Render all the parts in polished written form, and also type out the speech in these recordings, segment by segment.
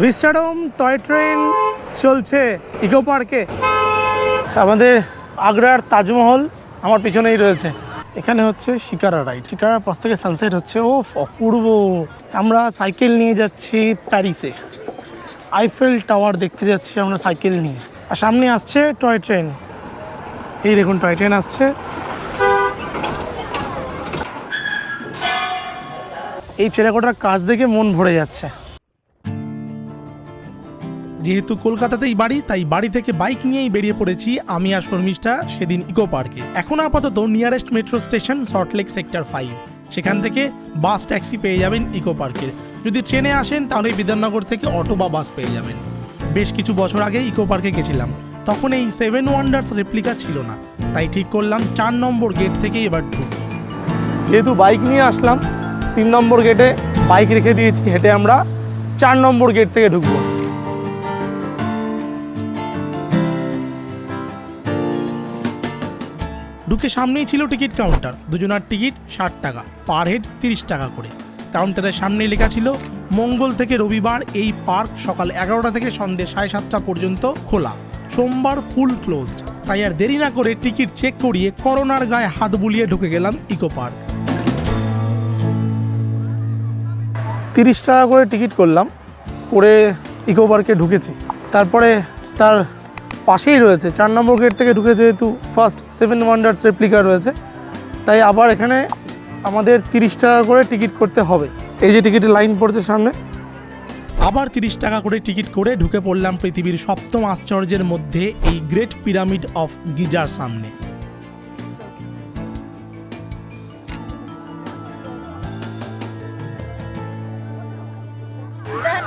Vistadome toy train চলছে eco পার্কে। আমাদের আগ্রার তাজমহল আমার পিছনেই রয়েছে। এখানে হচ্ছে শিকারা রাইড, শিকারার পাশ থেকে সানসেট হচ্ছে। ও অপূর্ব। আমরা সাইকেল নিয়ে যাচ্ছি প্যারিসে, আইফেল টাওয়ার দেখতে যাচ্ছি আমরা সাইকেল নিয়ে। আর সামনে আসছে টয় ট্রেন, এই দেখুন টয় ট্রেন আসছে। এই টেরাকোটার কাজ দেখে মন ভরে যাচ্ছে। যেহেতু কলকাতাতেই বাড়ি, তাই বাড়ি থেকে বাইক নিয়েই বেরিয়ে পড়েছি আমি আর শর্মিষ্ঠা সেদিন ইকো পার্কে। এখন আপাতত nearest metro station Salt Lake sector 5, সেখান থেকে বাস ট্যাক্সি পেয়ে যাবেন ইকো পার্কের। যদি ট্রেনে আসেন তাহলে বিধাননগর থেকে অটো বা বাস পেয়ে যাবেন। বেশ কিছু বছর আগে ইকো পার্কে গেছিলাম, তখন এই 7 ওয়ান্ডার্স রেপ্লিকা ছিল না, তাই ঠিক করলাম 4 নম্বর গেট থেকেই এবার ঢুকবো। যেহেতু বাইক নিয়ে আসলাম, 3 নম্বর গেটে বাইক রেখে দিয়েছি, হেঁটে আমরা 4 নম্বর গেট থেকে ঢুকবো। ঢুকে সামনেই ছিল টিকিট কাউন্টার। দুজনার টিকিট 60 টাকা, পার হেড 30 টাকা করে। কাউন্টারের সামনে লেখা ছিল মঙ্গল থেকে রবিবার এই পার্ক সকাল 11টা থেকে সন্ধ্যে 7:30 পর্যন্ত খোলা, সোমবার ফুল ক্লোজড। তাই আর দেরি না করে টিকিট চেক করিয়ে করোনার গায়ে হাত বুলিয়ে ঢুকে গেলাম ইকো পার্ক। 30 টাকা করে টিকিট করলাম, করে ইকো পার্কে ঢুকেছি। তারপরে তার পাশেই রয়েছে 4 নম্বর গেট থেকে ঢুকে, যেহেতু ফার্স্ট 7 ওয়ান্ডার্স রেপ্লিকা রয়েছে, তাই আবার এখানে আমাদের 30 টাকা করে টিকিট করতে হবে। এই যে টিকিটের লাইন পড়ছে সামনে, আবার 30 টাকা করে টিকিট করে ঢুকে পড়লাম পৃথিবীর 7ম আশ্চর্যের মধ্যে এই গ্রেট পিরামিড অফ গিজার সামনে।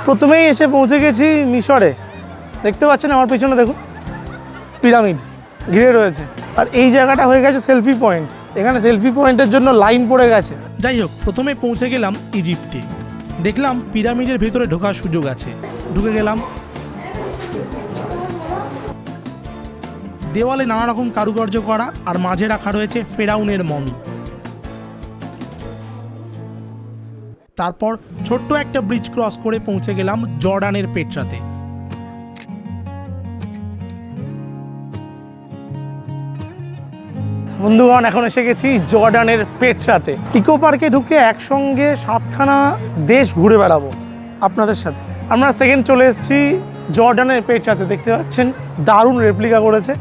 প্রথমেই এসে পৌঁছে গেছি মিশরে। দেখতে পাচ্ছেন আমার পিছনে, দেখুন পিরামিড ঘিরে রয়েছে। আর এই জায়গাটা হয়ে গেছে সেলফি পয়েন্ট, এখানে সেলফি পয়েন্টের জন্য লাইন পড়ে গেছে। যাই হোক, প্রথমে পৌঁছে গেলাম ইজিপ্টে। দেখলাম পিরামিডের ভেতরে ঢোকার সুযোগ আছে, ঢুকে গেলাম। দেওয়ালে নানা রকম কারুকার্য করা, আর মাঝে রাখা রয়েছে ফেরাউনের মমি। তারপর ছোট্ট একটা ব্রিজ ক্রস করে পৌঁছে গেলাম জর্ডানের পেট্রাতে। বন্ধুগণ, এখন এসে গেছি জর্ডানের পেট্রাতে। ইকো পার্কে ঢুকে একসঙ্গে 7খানা দেশ ঘুরে বেড়াবো আপনাদের সাথে। আমরা সেকেন্ড চলে এসেছি জর্ডানের পেট্রাতে। দেখতে পাচ্ছেন দারুণ রেপ্লিকা করেছে,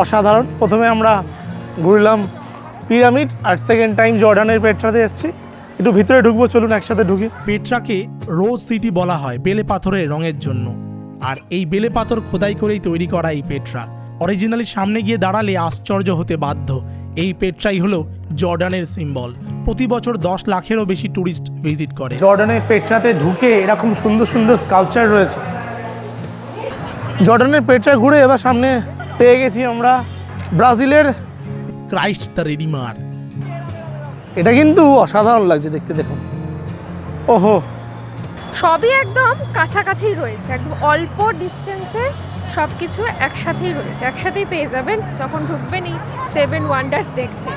অসাধারণ। প্রথমে আমরা ঘুরলাম পিরামিড, আর সেকেন্ড টাইম জর্ডানের পেট্রাতে এসেছি। একটু ভিতরে ঢুকবো, চলুন একসাথে ঢুকি। পেট্রাকে রোজ সিটি বলা হয় বেলে পাথরের রঙের জন্য, আর এই বেলে পাথর খোদাই করেই তৈরি করা এই পেট্রা। অরিজিনালি সামনে গিয়ে দাঁড়ালে আশ্চর্য হতে বাধ্য। এই পেট্রাই হলো জর্ডানের সিম্বল। প্রতি বছর 10 লাখেরও বেশি ট্যুরিস্ট ভিজিট করে। জর্ডানের পেট্রাতে ঢুকে এরকম সুন্দর সুন্দর স্কাল্পচার রয়েছে। জর্ডানের পেট্রা ঘুরে এবার সামনে পেয়ে গেছি আমরা ব্রাজিলের ক্রাইস্ট দ্য রিডিমার। এটা কিন্তু অসাধারণ লাগছে দেখতে, দেখুন। ওহো, সবই একদম কাছাকাছি রয়েছে, একদম অল্প ডিস্টেন্সে সব কিছু একসাথেই রয়েছে, একসাথেই পেয়ে যাবেন যখন ঢুকবেন এই 7 ওয়ান্ডার্স দেখতে।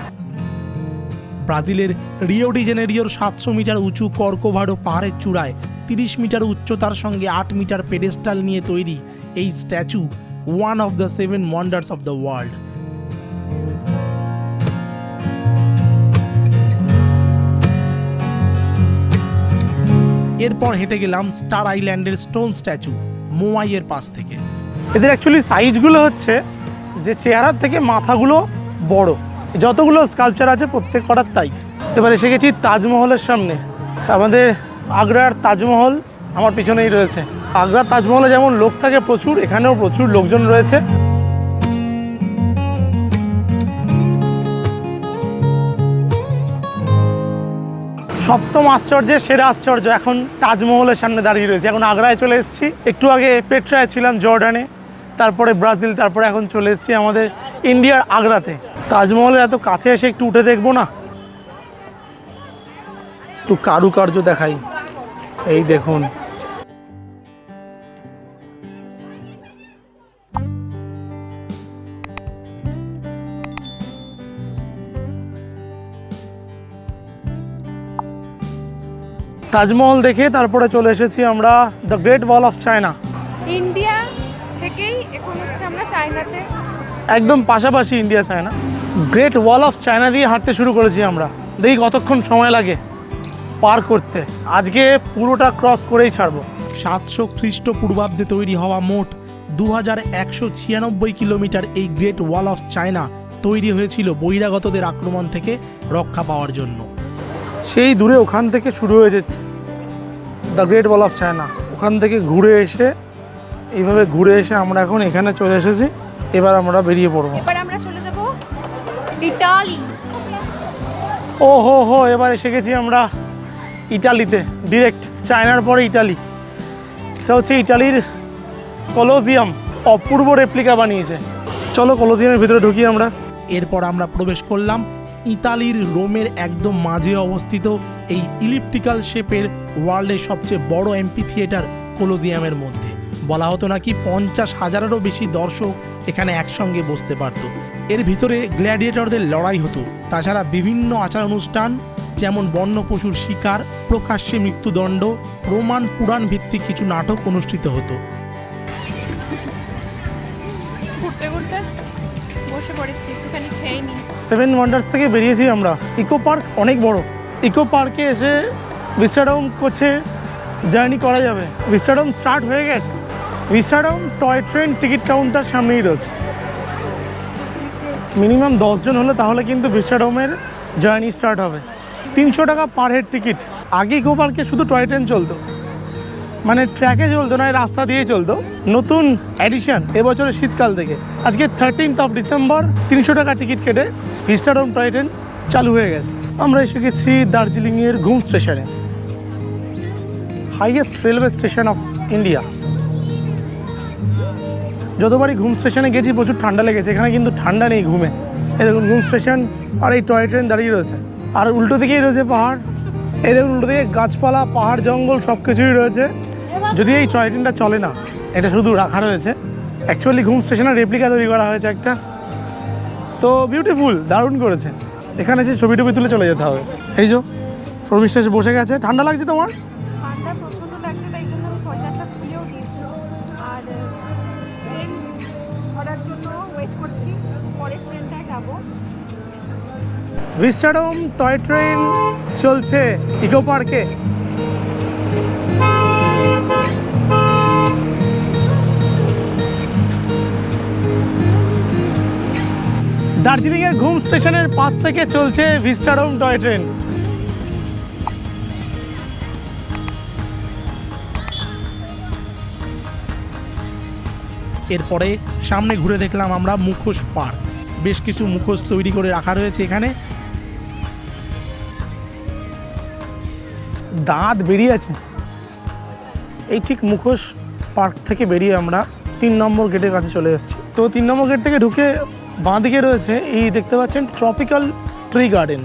ব্রাজিলের রিও ডি জেনেরিওর 700 মিটার উঁচু কর্কোভাডো পাহাড়ের চূড়ায় 30 মিটার উচ্চতার সঙ্গে 8 মিটার পেডেস্টাল নিয়ে তৈরি এই statue one of the 7 wonders of the world. এরপর হেঁটে গেলাম স্টার আইল্যান্ডের স্টোন স্ট্যাচু মোয়াইয়ের পাশ থেকে। এদের অ্যাকচুয়ালি সাইজগুলো হচ্ছে যে চেহারার থেকে মাথাগুলো বড়। যতগুলো স্কাল্পচার আছে প্রত্যেক কটার তাই। এবার এসে গেছি তাজমহলের সামনে। আমাদের আগ্রার তাজমহল আমার পিছনেই রয়েছে। আগ্রার তাজমহলে যেমন লোক থাকে প্রচুর, এখানেও প্রচুর লোকজন রয়েছে। সপ্তম আশ্চর্যের সেরা আশ্চর্য এখন তাজমহলের সামনে দাঁড়িয়ে রয়েছে। এখন আগ্রায় চলে এসেছি, একটু আগে পেট্রায় ছিলাম জর্ডানে, তারপরে ব্রাজিল, তারপরে এখন চলে এসেছি আমাদের ইন্ডিয়ার আগ্রাতে। তাজমহলের এত কাছে এসে একটু উঠে দেখবো না? একটু কারুকার্য দেখাই, এই দেখুন। তাজমহল দেখে তারপরে চলে এসেছি আমরা the great wall of China. India থেকেই এখন হচ্ছে আমরা চায়নাতে। একদম পাশাপাশি India China. Great wall of China দিয়ে হাঁটতে শুরু করেছি আমরা। দেখি কতক্ষণ সময় লাগে পার করতে। আজকে পুরোটা ক্রস করেই ছাড়বো। 700 খ্রিস্টপূর্বাব্দে তৈরি হওয়া মোট 2196 কিলোমিটার এই গ্রেট ওয়াল অফ চায়না তৈরি হয়েছিল বহিরাগতদের আক্রমণ থেকে রক্ষা পাওয়ার জন্য। সেই দূরে ওখান থেকে শুরু হয়েছে the great wall of China. ওখান থেকে ঘুরে এসে এইভাবে ঘুরে এসে আমরা এখন এখানে চলে এসেছি। এবার আমরা বেরিয়ে পড়বো। এবার আমরা চলে যাব ইতালি। ও হো হো, এবার এসে গেছি আমরা ইটালিতে। ডিরেক্ট চায়নার পরে ইটালি। এটা হচ্ছে ইটালির কলোজিয়াম। অপূর্ব রেপ্লিকা বানিয়েছে। চলো কলোজিয়ামের ভিতরে ঢুকি আমরা। এরপর আমরা প্রবেশ করলাম ইতালির রোমের একদম মাঝে অবস্থিত এই ইলিপ্টিক্যাল শেপের ওয়ার্ল্ডের সবচেয়ে বড় এমপি থিয়েটার কলোজিয়ামের মধ্যে। বলা হতো নাকি 50,000-এরও বেশি দর্শক এখানে একসঙ্গে বসতে পারত। এর ভিতরে গ্ল্যাডিয়েটরদের লড়াই হতো। তাছাড়া বিভিন্ন আচার অনুষ্ঠান যেমন বন্য পশুর শিকার, প্রকাশ্যে মৃত্যুদণ্ড, রোমান পুরাণ ভিত্তিক কিছু নাটক অনুষ্ঠিত হতো। ঘুরতে ঘুরতে বসে পড়েছি, একটুখানি খেয়ে নিই। 7 ওয়ান্ডার্স থেকে বেরিয়েছি আমরা। ইকো পার্ক অনেক বড়। ইকো পার্কে এসে ভিস্টাডোম কোচে জার্নি করা যাবে। ভিস্টাডোম স্টার্ট হয়ে গেছে। Vistadome toy train ticket counter সামনেই রয়েছে। মিনিমাম 10 জন হলে তাহলে কিন্তু ভিস্টাডোমের জার্নি স্টার্ট হবে। 300 টাকা পার হেড টিকিট। আগে ইকো পার্কে শুধু টয় ট্রেন চলতো, মানে ট্র্যাকে চলতো না, রাস্তা দিয়েই চলতো। নতুন অ্যাডিশন এবছরের শীতকাল থেকে। আজকে 13 ডিসেম্বর 300 টাকা টিকিট কেটে ভিস্টাডোম টয় ট্রেন চালু হয়ে গেছে। আমরা এসে গেছি দার্জিলিংয়ের ঘুম স্টেশনে, highest railway station of India. যতবারই ঘুম স্টেশনে গেছি প্রচুর ঠান্ডা লেগেছে। এখানে কিন্তু ঠান্ডা নেই ঘুমে। এই দেখুন ঘুম স্টেশন আর এই টয় ট্রেন দাঁড়িয়ে রয়েছে। আর উল্টো দিকেই রয়েছে পাহাড়। এই দেখুন উল্টো দিকে গাছপালা, পাহাড়, জঙ্গল সব কিছুই রয়েছে। যদি এই টয় ট্রেনটা চলে না, এটা শুধু রাখা রয়েছে। অ্যাকচুয়ালি ঘুম স্টেশনের রেপ্লিকা তৈরি করা হয়েছে একটা। তো বিউটিফুল, দারুণ করেছে। এখানে এসে ছবি টবি তুলে চলে যেতে হবে। এই যে শর্মিষ্ঠা এসে বসে গেছে। ঠান্ডা লাগছে তোমার? ঠান্ডা প্রচণ্ড লাগছে, তাই জন্য আমি সোয়েটারটা খুলেও দিয়েছি। আর ট্রেন ধরার জন্য ওয়েট করছি, পরের ট্রেনটায় যাব। ভিস্টাডোম টয় ট্রেন চলছে ইকো পার্কে। দার্জিলিংয়ের ঘুম স্টেশনের পাশ থেকে চলছে ভিস্টাডোম টয় ট্রেন। এরপরে সামনে ঘুরে দেখলাম আমরা মুখোশ পার্ক। বেশ কিছু মুখোশ তৈরি করে রাখা রয়েছে এখানে। দাঁত বেরিয়ে আছে। এই ঠিক মুখোশ পার্ক থেকে বেরিয়ে আমরা 3 নম্বর গেটের কাছে চলে এসেছি। তো 3 নম্বর গেট থেকে ঢুকে বাঁ দিকে রয়েছে এই দেখতে পাচ্ছেন ট্রপিক্যাল ট্রি গার্ডেন।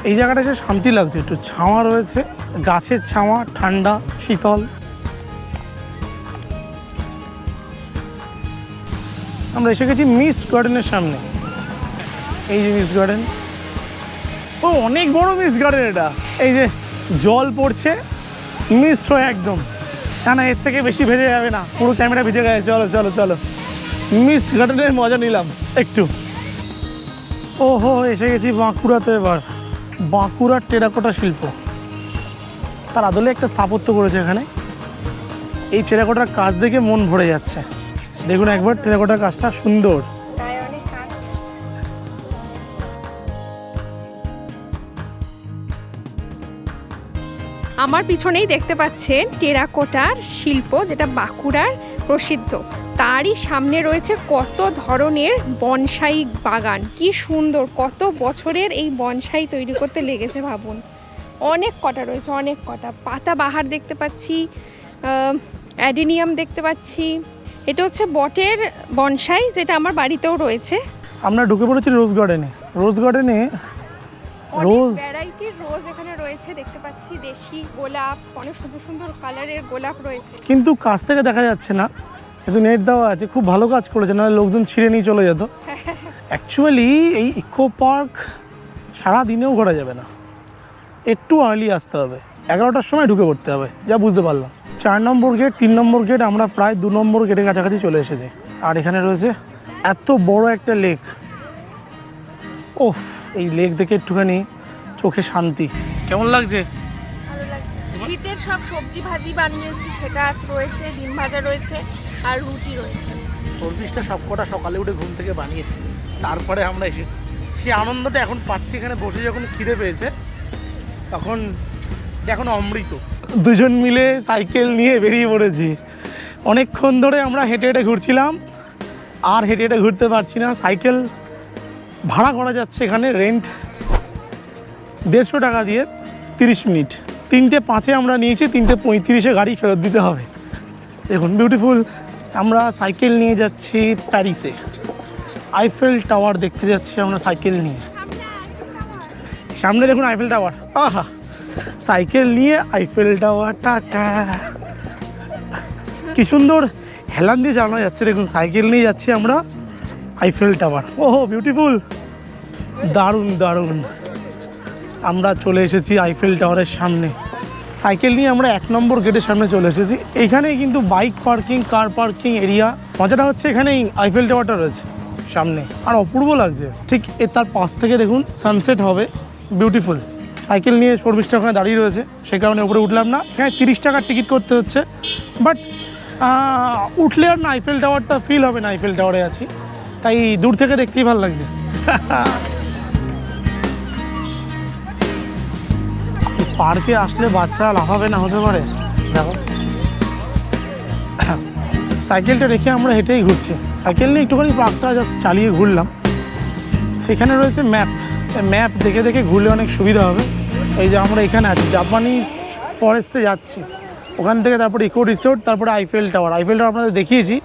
এই জায়গাটা এসে শান্তি লাগছে। একটু ছাওয়া রয়েছে, গাছের ছাওয়া, ঠান্ডা শীতল। আমরা এসে গেছি মিস্ট গার্ডেনের সামনে। এই যে মিস্ট গার্ডেন। ও অনেক বড় মিস্ট গার্ডেন এটা। এই যে জল পড়ছে মিস্ট হয়ে একদম। না এর থেকে বেশি ভেজে যাবে না, পুরো ক্যামেরা ভিজে গেছে। চলো চলো চলো, মিস্ট গার্ডেনের মজা নিলাম একটু। ও হো, এসে গেছি বাঁকুড়াতে। এবার বাঁকুড়ার টেরাকোটা শিল্প, তার আদলে একটা স্থাপত্য করেছে এখানে। এই টেরাকোটার কাজ দেখে মন ভরে যাচ্ছে। দেখুন একবার টেরাকোটার কাজটা সুন্দর। গায়ে অনেক কাজ। আমার পিছনেই দেখতে পাচ্ছেন টেরাকোটার শিল্প, যেটা বাঁকুড়ার প্রসিদ্ধ। তারই সামনে রয়েছে কত ধরনের বনসাই বাগান। কি সুন্দর, কত বছরের এই বনসাই তৈরি করতে লেগেছে ভাবুন। অনেক কটা রয়েছে, অনেক কটা। পাতাবাহার দেখতে পাচ্ছি, অ্যাডিনিয়াম দেখতে পাচ্ছি। এটা হচ্ছে বটের বনসাই, যেটা আমার বাড়িতেও রয়েছে। আমরা ঢুকে পড়েছি রোজ গার্ডেনে। রোজ গার্ডেনে রোজ ভ্যারাইটির রোজ এখানে রয়েছে দেখতে পাচ্ছি। দেশি গোলাপ, অনেক সুন্দর সুন্দর কালারের গোলাপ রয়েছে, কিন্তু কাছ থেকে দেখা যাচ্ছে না। কিন্তু নেট দেওয়া আছে, খুব ভালো কাজ করেছে, নাহলে লোকজন ছিঁড়ে নিয়ে চলে যেত। অ্যাকচুয়ালি এই ইকো পার্ক সারা দিনেও ঘোরা যাবে না, একটু আর্লি আসতে হবে। 11টার সময় ঢুকে পড়তে হবে, যা বুঝতে পারলাম। 4 নম্বর গেট, 3 নম্বর গেট, আমরা প্রায় 2 নম্বর গেটের কাছাকাছি চলে এসেছি। আর এখানে রয়েছে এত বড় একটা লেক। ওফ, এই লেক দেখে একটুখানি চোখে শান্তি। কেমন লাগছে? শীতের সব সবজি ভাজি বানিয়েছি, সেটা আজ রয়েছে, ডিম ভাজা রয়েছে আর রুটি রয়েছে। সর্ভিসটা সবকটা সকালে উঠে ঘুম থেকে বানিয়েছি, তারপরে আমরা এসেছি। সেই আনন্দটা এখন পাচ্ছি এখানে বসে, যখন খিদে পেয়েছে তখন এখন অমৃত। দুজন মিলে সাইকেল নিয়ে বেরিয়ে পড়েছি। অনেকক্ষণ ধরে আমরা হেঁটে হেঁটে ঘুরছিলাম, আর হেঁটে হেঁটে ঘুরতে পারছি না। সাইকেল ভাড়া করা যাচ্ছে এখানে, রেন্ট 150 টাকা দিয়ে 30 মিনিট। 3:05 আমরা নিয়েছি, 3:35 গাড়ি ফেরত দিতে হবে। দেখুন বিউটিফুল। আমরা সাইকেল নিয়ে যাচ্ছি প্যারিসে, আইফেল টাওয়ার দেখতে যাচ্ছি আমরা সাইকেল নিয়ে। সামনে দেখুন আইফেল টাওয়ার, আহা, সাইকেল নিয়ে আইফেল টাওয়ার, টাটা। কি সুন্দর হেলান দিয়ে চালানো যাচ্ছে, দেখুন সাইকেল নিয়ে যাচ্ছি আমরা আইফেল টাওয়ার। ওহো বিউটিফুল, দারুণ দারুণ। আমরা চলে এসেছি আইফেল টাওয়ারের সামনে। সাইকেল নিয়ে আমরা 1 নম্বর গেটের সামনে চলে এসেছি। এইখানেই কিন্তু bike parking, car parking area. মজাটা হচ্ছে এখানেই আইফেল টাওয়ারটা রয়েছে সামনে, আর অপূর্ব লাগছে। ঠিক তার পাশ থেকে দেখুন সানসেট হবে, বিউটিফুল। সাইকেল নিয়ে সর্ভিসটা ওখানে দাঁড়িয়ে রয়েছে, সে কারণে উপরে উঠলাম না। এখানে 30 টাকার টিকিট করতে হচ্ছে, বাট উঠলে আর না আইফেল টাওয়ারটা ফিল হবে না। আইফেল টাওয়ারে আছি, তাই দূর থেকে দেখতেই ভালো লাগছে। পার্কে আসলে বাচ্চা লাফাবে না হতে পারে। দেখো সাইকেলটা রেখে আমরা হেঁটেই ঘুরছি। সাইকেল নিয়ে একটুখানি পার্কটা জাস্ট চালিয়ে ঘুরলাম। এখানে রয়েছে ম্যাপ, ম্যাপ দেখে দেখে ঘুরলে অনেক সুবিধা হবে। এই যে আমরা এখানে আছি, জাপানিজ ফরেস্টে যাচ্ছি। ওখান থেকে তারপরে ইকো রিসোর্ট, তারপরে আইফেল টাওয়ার। আইফেল টাওয়ার আপনাদের দেখিয়েছি,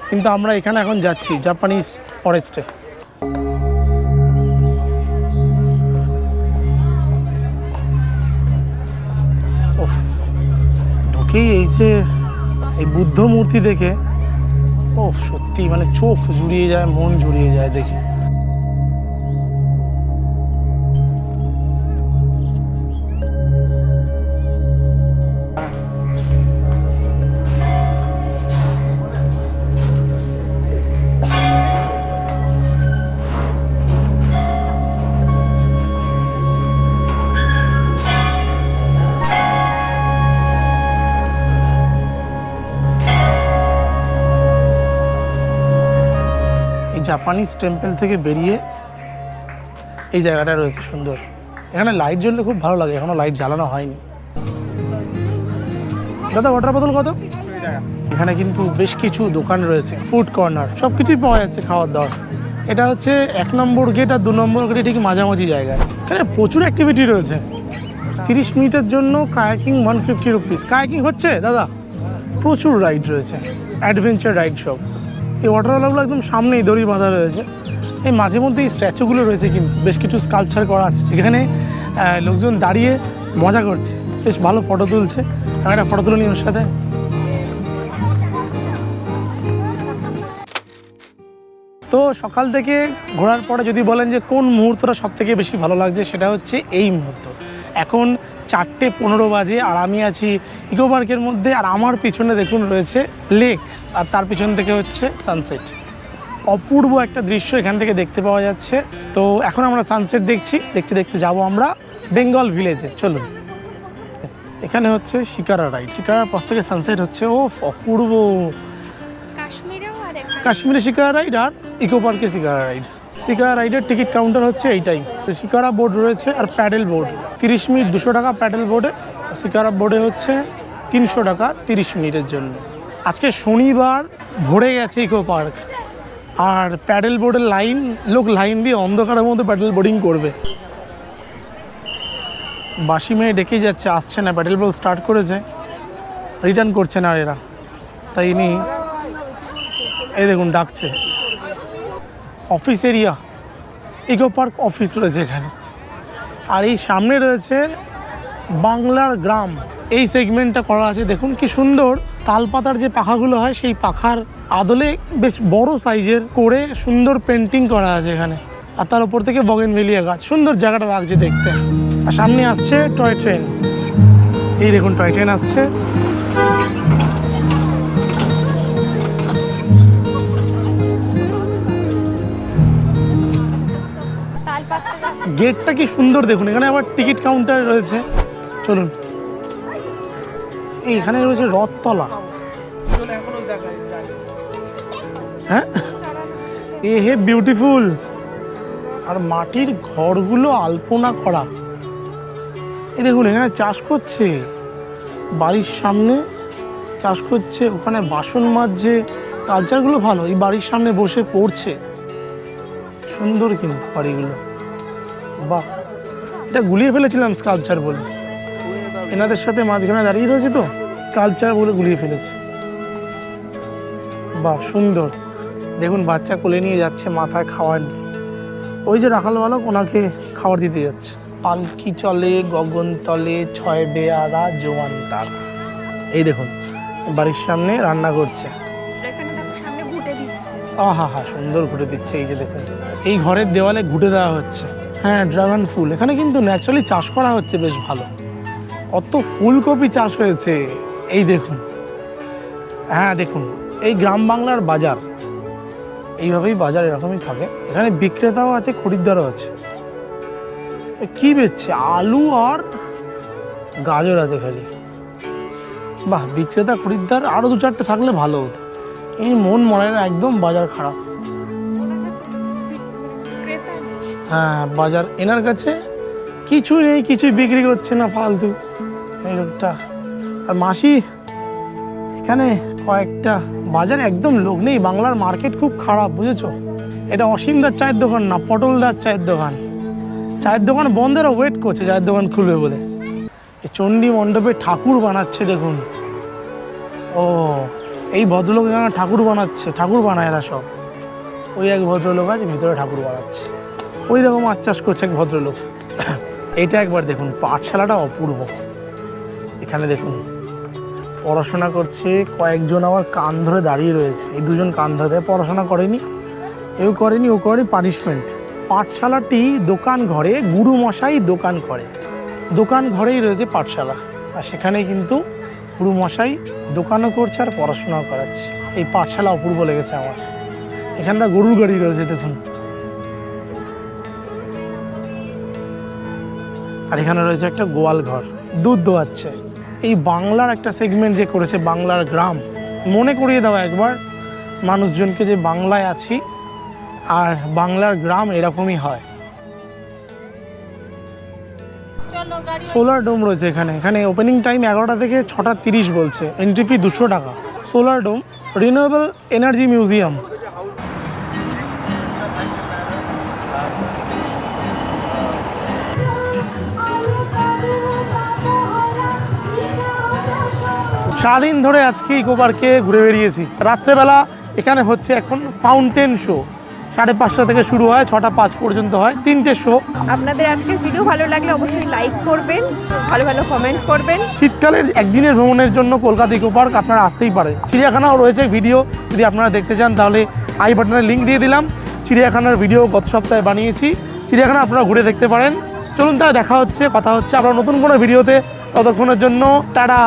কিন্তু আমরা এখানে এখন যাচ্ছি জাপানিজ ফরেস্টে। ঢুকেই এই যে এই বুদ্ধ মূর্তি দেখে, ও সত্যি মানে চোখ জুড়িয়ে যায়, মন জুড়িয়ে যায় দেখে। জাপানিজ টেম্পল থেকে বেরিয়ে এই জায়গাটা রয়েছে সুন্দর। এখানে লাইট জ্বললে খুব ভালো লাগে, এখনো লাইট জ্বালানো হয়নি। দাদা ওয়াটার বোতল কত? এখানে কিন্তু বেশ কিছু দোকান রয়েছে, ফুড কর্নার, সব কিছুই পাওয়া যাচ্ছে খাওয়ার দাওয়ার। এটা হচ্ছে 1 নম্বর গেট আর 2 নম্বর গেটে ঠিক মাঝামাঝি জায়গায়। এখানে প্রচুর অ্যাক্টিভিটি রয়েছে। 30 মিনিটের জন্য কায়াকিং 150 রুপিস। কায়াকিং হচ্ছে দাদা, প্রচুর রাইড রয়েছে, অ্যাডভেঞ্চার রাইড সব। এই ওয়াটারওয়ালাগুলো একদম সামনেই দড়ি বাঁধা রয়েছে। এই মাঝে মধ্যে এই স্ট্যাচুগুলো রয়েছে, কিন্তু বেশ কিছু স্কাল্পচার করা আছে, সেখানে লোকজন দাঁড়িয়ে মজা করছে, বেশ ভালো ফটো তুলছে। আমি একটা ফটো তুলে নিই ওর সাথে। তো সকাল থেকে ঘোরার পরে যদি বলেন যে কোন মুহূর্তটা সব থেকে বেশি ভালো লাগছে, সেটা হচ্ছে এই মুহূর্ত। এখন 4:15 বাজে আর আমি আছি ইকো পার্কের মধ্যে, আর আমার পিছনে দেখুন রয়েছে লেক, আর তার পিছন থেকে হচ্ছে সানসেট। অপূর্ব একটা দৃশ্য এখান থেকে দেখতে পাওয়া যাচ্ছে। তো এখন আমরা সানসেট দেখছি, দেখতে দেখতে যাব আমরা বেঙ্গল ভিলেজে। চলুন, এখানে হচ্ছে শিকারা রাইড। শিকারার পাশ থেকে সানসেট হচ্ছে, ও অপূর্ব। কাশ্মীরে শিকারা রাইড আর ইকো পার্কে শিকারা রাইড। শিকারা রাইডের টিকিট কাউন্টার হচ্ছে এইটাই। শিকারা বোর্ড রয়েছে আর প্যাডেল বোর্ড। 30 মিনিট 200 টাকা প্যাডেল বোর্ডে, শিকারা বোর্ডে হচ্ছে 300 টাকা 30 মিনিটের জন্য। আজকে শনিবার, ভরে গেছে ইকো পার্ক, আর প্যাডেল বোর্ডের লাইন, লোক লাইন দিয়ে অন্ধকারের মধ্যে প্যাডেল বোর্ডিং করবে। বাসি মেয়ে ডেকেই যাচ্ছে, আসছে না। প্যাডেল বোর্ড স্টার্ট করেছে, রিটার্ন করছে না এরা, তাই ইনি এই দেখুন ডাকছে। Office area, Eco Park office রয়েছে এখানে। আর এই সামনে রয়েছে বাংলার গ্রাম, এই সেগমেন্টটা করা আছে। দেখুন কি সুন্দর, তালপাতার যে পাখাগুলো হয় সেই পাখার আদলে বেশ বড় সাইজের করে সুন্দর পেন্টিং করা আছে এখানে। আর তার উপর থেকে বগেনভেলিয়া গাছ, সুন্দর জায়গাটা লাগছে দেখতে। আর সামনে আসছে টয় ট্রেন। এই দেখুন টয় ট্রেন আসছে। গেটটা কি সুন্দর দেখুন, এখানে আবার টিকিট কাউন্টার রয়েছে। চলুন, এইখানে রয়েছে রথতলা। হ্যাঁ, এ হে বিউটিফুল। আর মাটির ঘরগুলো আলপনা করা। এই দেখুন এখানে চাষ করছে, বাড়ির সামনে চাষ করছে, ওখানে বাসন মাজছে। স্কালচারগুলো ভালো, এই বাড়ির সামনে বসে পড়ছে। সুন্দর কিন্তু বাড়িগুলো, বাহ। এটা গুলিয়ে ফেলেছিলাম স্কালচার বলে, এনাদের সাথে মাঝখানে দাঁড়িয়ে রয়েছে তো, স্কালচার বলে গুলিয়ে ফেলেছে। বাহ সুন্দর। দেখুন বাচ্চা কোলে নিয়ে যাচ্ছে, মাথায় খাবার দিয়ে। ওই যে রাখাল বালক ওনাকে খাবার দিতে যাচ্ছে। পালকি চলে গগন তলে, ছয় বেয়ারা জোয়ান তারা। এই দেখুন বাড়ির সামনে রান্না করছে। আহা হা, সুন্দর ঘুটে দিচ্ছে। এই যে দেখুন, এই ঘরের দেওয়ালে ঘুটে দেওয়া হচ্ছে। হ্যাঁ, ড্রাগন ফুল এখানে কিন্তু ন্যাচারালি চাষ করা হচ্ছে, বেশ ভালো। কত ফুলকপি চাষ হয়েছে এই দেখুন। হ্যাঁ দেখুন, এই গ্রাম বাংলার বাজার, এইভাবেই বাজার এরকমই থাকে। এখানে বিক্রেতাও আছে, খরিদ্দারও আছে। কি বেচছে? আলু আর গাজর আছে খালি। বাহ, বিক্রেতা খরিদ্দার আরও দু চারটে থাকলে ভালো হতো। এই মন মনে না, একদম বাজার খারাপ। হ্যাঁ, বাজার এনার কাছে কিছু নেই, কিছুই বিক্রি করছে না, ফালতু এই লোকটা। আর মাসি এখানে কয়েকটা বাজারে একদম লোক নেই। বাংলার মার্কেট খুব খারাপ, বুঝেছো? এটা অসীমদার চায়ের দোকান না, পটলদার চায়ের দোকান। চায়ের দোকান বন্ধের ওয়েট করছে চায়ের দোকান খুলবে বলে। এই চণ্ডী মণ্ডপে ঠাকুর বানাচ্ছে দেখুন। ও, এই ভদ্রলোক এখানে ঠাকুর বানাচ্ছে, ঠাকুর বানায় এরা সব। ওই এক ভদ্রলোক আছে ভিতরে ঠাকুর বানাচ্ছে। ওই দেখো মাছ চাষ করছে এক ভদ্রলোক। এইটা একবার দেখুন, পাঠশালাটা অপূর্ব। এখানে দেখুন পড়াশোনা করছে কয়েকজন, আবার কান ধরে দাঁড়িয়ে রয়েছে। এই দুজন কান ধরে পড়াশোনা করেনি, ও করেনি, পানিশমেন্ট। পাঠশালাটি দোকান ঘরে, গুরুমশাই দোকান করে। দোকান ঘরেই রয়েছে পাঠশালা, আর সেখানে কিন্তু গুরুমশাই দোকানও করছে আর পড়াশোনাও করাচ্ছে। এই পাঠশালা অপূর্ব লেগেছে আমার। এখানটা গরুর গাড়ি রয়েছে দেখুন। আর এখানে রয়েছে একটা গোয়াল ঘর, দুধ দোয়াচ্ছে। এই বাংলার একটা সেগমেন্ট যে করেছে, বাংলার গ্রাম, মনে করিয়ে দেওয়া একবার মানুষজনকে যে বাংলায় আছি আর বাংলার গ্রাম এরকমই হয়। সোলার ডোম রয়েছে এখানে। এখানে ওপেনিং টাইম 11টা থেকে 6টা 30 বলছে। এন্ট্রি ফি 200 টাকা। সোলার ডোম, রিনিউয়েবল এনার্জি মিউজিয়াম। সারাদিন ধরে আজকে ইকো পার্কে ঘুরে বেরিয়েছি। রাত্রেবেলা এখানে হচ্ছে এখন ফাউন্টেন শো। 5:30 থেকে শুরু হয়, 6টা 5 পর্যন্ত হয়, 3টে শো। আপনাদের আজকের ভিডিও ভালো লাগলে অবশ্যই লাইক করবেন, ভালো ভালো কমেন্ট করবেন। শীতকালের একদিনের ভ্রমণের জন্য কলকাতা ইকো পার্ক আপনারা আসতেই পারেন। চিড়িয়াখানাও রয়েছে ভিডিও, যদি আপনারা দেখতে চান তাহলে আই বাটনের লিঙ্ক দিয়ে দিলাম। চিড়িয়াখানার ভিডিও গত সপ্তাহে বানিয়েছি, চিড়িয়াখানা আপনারা ঘুরে দেখতে পারেন। চলুন তাহলে দেখা হচ্ছে, কথা হচ্ছে আবার নতুন কোনো ভিডিওতে। ততক্ষণের জন্য টাটা।